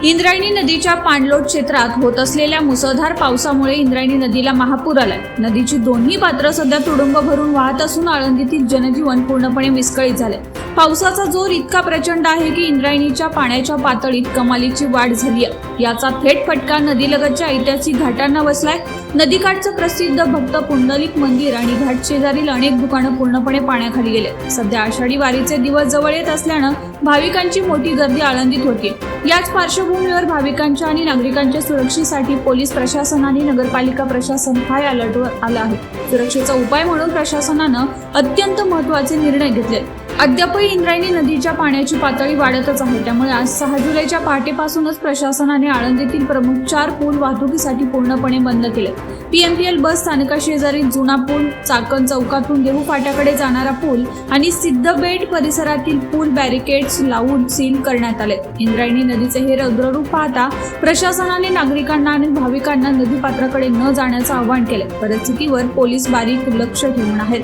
इंद्रायणी नदीच्या पाणलोट क्षेत्रात होत असलेल्या मुसळधार पावसामुळे इंद्रायणी नदीला महापूर आलाय। नदीची दोन्ही पात्र सध्या तुडुंब भरून वाहत असून आळंदीतील जनजीवन पूर्णपणे विस्कळीत झाले। पावसाचा जोर इतका प्रचंड आहे की इंद्रायणीच्या पाण्याच्या पातळीत कमालीची वाढ झाली आहे। याचा थेट फटका नदीलगतच्या ऐतिहासिक घाटांना बसलाय। नदीकाठचं प्रसिद्ध भक्त पुंडलिक मंदिर आणि घाट शेजारील अनेक दुकानं पूर्णपणे पाण्याखाली गेले। सध्या आषाढी वारीचे दिवस जवळ येत असल्यानं भाविकांची मोठी गर्दी आळंदीत होती। याच पार्श्वभूमीवर भाविकांच्या आणि नागरिकांच्या सुरक्षेसाठी पोलीस प्रशासन आणि नगरपालिका प्रशासन हाय अलर्टवर आलं आहे। सुरक्षेचा उपाय म्हणून प्रशासनानं अत्यंत महत्त्वाचे निर्णय घेतले। अद्यापही इंद्रायणी नदीच्या पाण्याची पातळी वाढतच आहे। त्यामुळे आज 6 जुलैच्या पहाटेपासूनच प्रशासनाने आळंदीतील प्रमुख 4 पूल वाहतुकीसाठी पूर्णपणे बंद केले। पीएमपीएल बस स्थानकाशेजारी जुना पूल, चाकण चौकातून देहू फाट्याकडे जाणारा पूल आणि सिद्धबेट परिसरातील पूल बॅरिकेड्स लावून सील करण्यात आले। इंद्रायणी नदीचे हे रौद्ररूप पाहता प्रशासनाने नागरिकांना आणि भाविकांना नदीपात्राकडे न जाण्याचं आवाहन केले। परिस्थितीवर पोलीस बारीक लक्ष ठेवून आहेत।